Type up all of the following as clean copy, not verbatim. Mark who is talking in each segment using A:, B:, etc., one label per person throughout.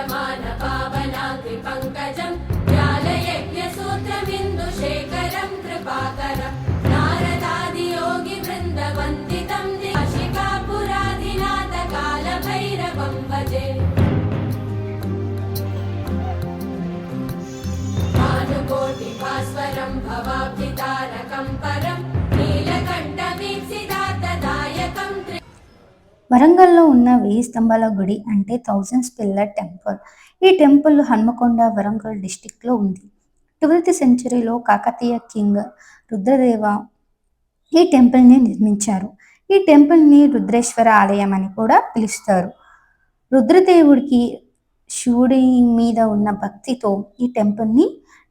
A: प्रमाण पावनाग्रि पंकजं व्यालयज्ञसूत्रमिन्दुशेखरं कृपाकरं नारदादि योगि वृन्द वन्दितं शिखापुराधिनाथ कालभैरवं भजे भानुकोटि भास्वरं भवाब्धितारकं परं नीलकण्ठमीप्सितार्थदायकं
B: వరంగల్లో ఉన్న 1000 స్తంభాల గుడి అంటే థౌజండ్స్ పిల్లర్ టెంపుల్. ఈ టెంపుల్ హన్మకొండ వరంగల్ డిస్టిక్లో ఉంది. 12th సెంచరీలో కాకతీయ కింగ్ రుద్రదేవ ఈ టెంపుల్ని నిర్మించారు. ఈ టెంపుల్ని రుద్రేశ్వర ఆలయం అని కూడా పిలుస్తారు. రుద్రదేవుడికి శివుడి మీద ఉన్న భక్తితో ఈ టెంపుల్ని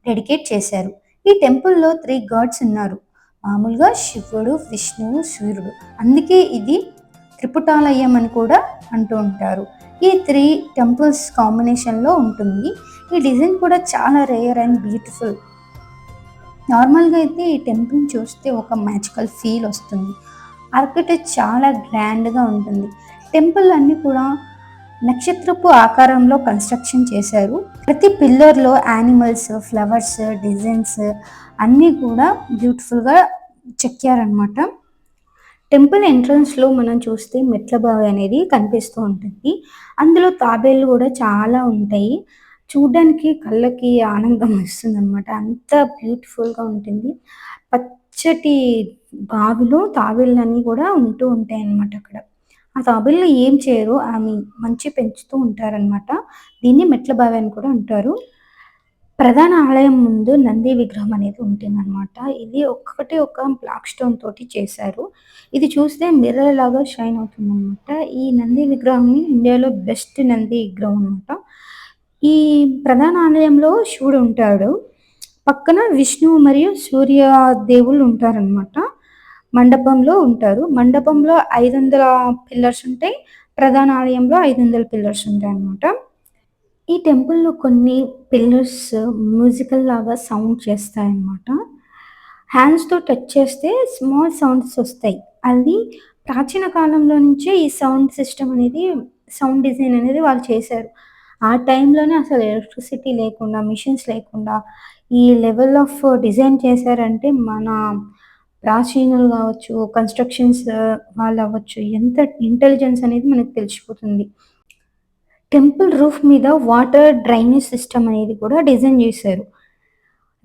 B: డెడికేట్ చేశారు. ఈ టెంపుల్లో 3 గాడ్స్ ఉన్నారు. మామూలుగా శివుడు, విష్ణువు, సూర్యుడు. అందుకే ఇది త్రిపుటాలయం అని కూడా అంటూ ఉంటారు. ఈ 3 టెంపుల్స్ కాంబినేషన్లో ఉంటుంది. ఈ డిజైన్ కూడా చాలా రేర్ అండ్ బ్యూటిఫుల్. నార్మల్గా అయితే ఈ టెంపుల్ చూస్తే ఒక మ్యాజికల్ ఫీల్ వస్తుంది. ఆర్కిటెక్ట్ చాలా గ్రాండ్గా ఉంటుంది. టెంపుల్ అన్నీ కూడా నక్షత్రపు ఆకారంలో కన్స్ట్రక్షన్ చేశారు. ప్రతి పిల్లర్లో యానిమల్స్, ఫ్లవర్స్, డిజైన్స్ అన్నీ కూడా బ్యూటిఫుల్గా చెక్కారనమాట. టెంపుల్ ఎంట్రన్స్లో మనం చూస్తే మెట్ల బావి అనేది కనిపిస్తూ ఉంటుంది. అందులో తాబేళ్ళు కూడా చాలా ఉంటాయి. చూడ్డానికి కళ్ళకి ఆనందం ఇస్తుంది అనమాట. అంత బ్యూటిఫుల్గా ఉంటుంది. పచ్చటి బావిలో తాబేళ్ళన్నీ కూడా ఉంటూ ఉంటాయి అన్నమాట. అక్కడ ఆ తాబేళ్ళు ఏం చేయరు, ఆమె మంచి పెంచుతూ ఉంటారనమాట. దీన్ని మెట్ల బావి అని కూడా అంటారు. ప్రధాన ఆలయం ముందు నంది విగ్రహం అనేది ఉంటుందన్నమాట. ఇది ఒక్కటి ఒక బ్లాక్ స్టోన్ తోటి చేశారు. ఇది చూస్తే మిర్రర్ లాగా షైన్ అవుతుందన్నమాట. ఈ నంది విగ్రహం ఇండియాలో బెస్ట్ నంది విగ్రహం అనమాట. ఈ ప్రధాన ఆలయంలో శివుడు ఉంటాడు. పక్కన విష్ణువు మరియు సూర్య దేవుళ్ళు ఉంటారనమాట. మండపంలో ఉంటారు. మండపంలో 500 పిల్లర్స్ ఉంటాయి. ప్రధాన ఆలయంలో 500 పిల్లర్స్ ఉంటాయి అన్నమాట. ఈ టెంపుల్‌లో కొన్ని పిల్లర్స్ మ్యూజికల్ లాగా సౌండ్ చేస్తాయన్నమాట. హ్యాండ్స్‌తో టచ్ చేస్తే స్మాల్ సౌండ్స్ వస్తాయి. అది ప్రాచీన కాలంలో నుంచే ఈ సౌండ్ సిస్టమ్ అనేది, సౌండ్ డిజైన్ అనేది వాళ్ళు చేశారు. ఆ టైంలోనే అసలు ఎలక్ట్రిసిటీ లేకుండా, మిషన్స్ లేకుండా ఈ లెవెల్ ఆఫ్ డిజైన్ చేశారంటే మన ప్రాచీనులు కావచ్చు, కన్‌స్ట్రక్షన్స్ వాళ్ళు అవ్వచ్చు, ఎంత ఇంటెలిజెన్స్ అనేది మనకు తెలిసిపోతుంది. టెంపుల్ రూఫ్ మీద వాటర్ డ్రైనేజ్ సిస్టమ్ అనేది కూడా డిజైన్ చేశారు.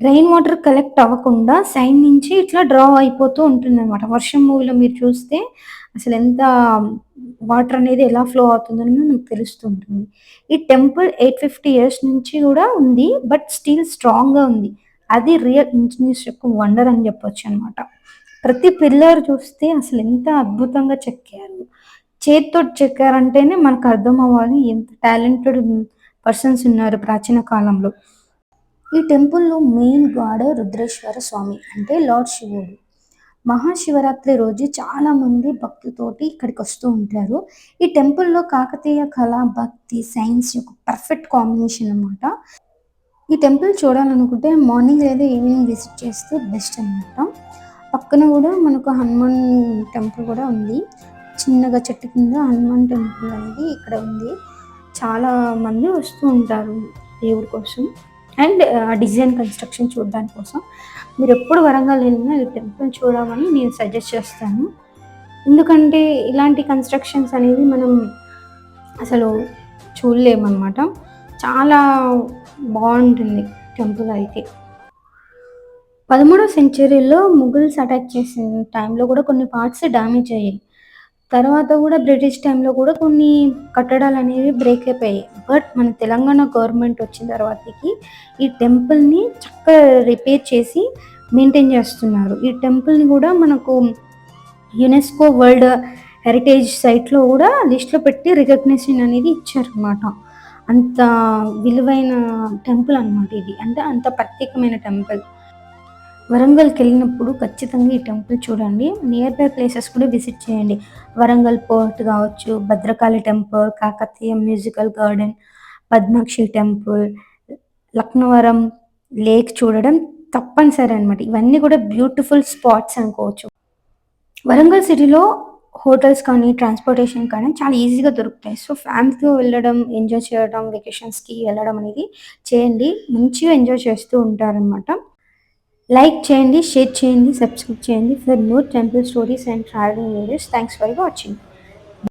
B: రెయిన్ వాటర్ కలెక్ట్ అవ్వకుండా సైడ్ నుంచి ఇట్లా డ్రా అయిపోతూ ఉంటుందన్నమాట. వర్షం మూవీలో మీరు చూస్తే అసలు ఎంత వాటర్ అనేది ఎలా ఫ్లో అవుతుందని మనకు తెలుస్తూ ఉంటుంది. ఈ టెంపుల్ 850 ఇయర్స్ నుంచి కూడా ఉంది. బట్ స్టిల్ స్ట్రాంగ్‌గా ఉంది. అది రియల్ ఇంజినీర్స్ యొక్క వండర్ అని చెప్పొచ్చు అనమాట. ప్రతి పిల్లర్ చూస్తే అసలు ఎంత అద్భుతంగా చెక్కారు. చేతితోటి చెక్కారంటేనే మనకు అర్థం అవ్వాలి ఎంత టాలెంటెడ్ పర్సన్స్ ఉన్నారు ప్రాచీన కాలంలో. ఈ టెంపుల్‌లో మెయిన్ గాడ్ రుద్రేశ్వర స్వామి అంటే లార్డ్ శివుడు. మహాశివరాత్రి రోజు చాలామంది భక్తితోటి ఇక్కడికి వస్తూ ఉంటారు. ఈ టెంపుల్‌లో కాకతీయ కళ, భక్తి, సైన్స్ యొక్క పర్ఫెక్ట్ కాంబినేషన్ అనమాట. ఈ టెంపుల్ చూడాలనుకుంటే మార్నింగ్ లేదా ఈవినింగ్ విజిట్ చేస్తే బెస్ట్ అనమాట. పక్కన కూడా మనకు హనుమాన్ టెంపుల్ కూడా ఉంది. చిన్నగా చెట్టు కింద హనుమాన్ టెంపుల్ అనేది ఇక్కడ ఉంది. చాలా మంది వస్తూ ఉంటారు దేవుడి కోసం అండ్ డిజైన్ కన్స్ట్రక్షన్ చూడడానికి కోసం. మీరు ఎప్పుడు వరంగల్ వెళ్ళినా ఈ టెంపుల్ చూడమని నేను సజెస్ట్ చేస్తాను. ఎందుకంటే ఇలాంటి కన్స్ట్రక్షన్స్ అనేవి మనం అసలు చూడలేమన్నమాట. చాలా బాగుంటుంది టెంపుల్ అయితే. 13వ సెంచరీలో ముఘల్స్ అటాక్ చేసిన టైంలో కూడా కొన్ని పార్ట్స్ డ్యామేజ్ అయ్యాయి. తర్వాత కూడా బ్రిటిష్ టైంలో కూడా కొన్ని కట్టడాలు అనేవి బ్రేక్ అయిపోయాయి. బట్ మన తెలంగాణ గవర్నమెంట్ వచ్చిన తర్వాతకి ఈ టెంపుల్ని చక్కగా రిపేర్ చేసి మెయింటైన్ చేస్తున్నారు. ఈ టెంపుల్ని కూడా మనకు యునెస్కో వరల్డ్ హెరిటేజ్ సైట్లో కూడా లిస్ట్లో పెట్టి రికగ్నిషన్ అనేది ఇచ్చారనమాట. అంత విలువైన టెంపుల్ అనమాట ఇది. అంటే అంత ప్రత్యేకమైన టెంపుల్. వరంగల్కి వెళ్ళినప్పుడు ఖచ్చితంగా ఈ టెంపుల్ చూడండి. నియర్ బై ప్లేసెస్ కూడా విజిట్ చేయండి. వరంగల్ పోర్ట్ కావచ్చు, Bhadrakali temple, Kakatiya musical garden, Padmakshi temple, Laknavaram lake చూడడం తప్పనిసరి అనమాట. ఇవన్నీ కూడా బ్యూటిఫుల్ స్పాట్స్ అనుకోవచ్చు. వరంగల్ సిటీలో హోటల్స్ కానీ, ట్రాన్స్‌పోర్టేషన్ కానీ చాలా ఈజీగా దొరుకుతాయి. సో, ఫ్యామిలీతో వెళ్ళడం, ఎంజాయ్ చేయడం, వెకేషన్స్‌కి వెళ్ళడం అనేది చేయండి. మంచిగా ఎంజాయ్ చేస్తూ ఉంటారనమాట. లైక్ చేయండి, షేర్ చేయండి, సబ్స్క్రైబ్ చేయండి for more temple stories and travelling videos. Thanks for watching.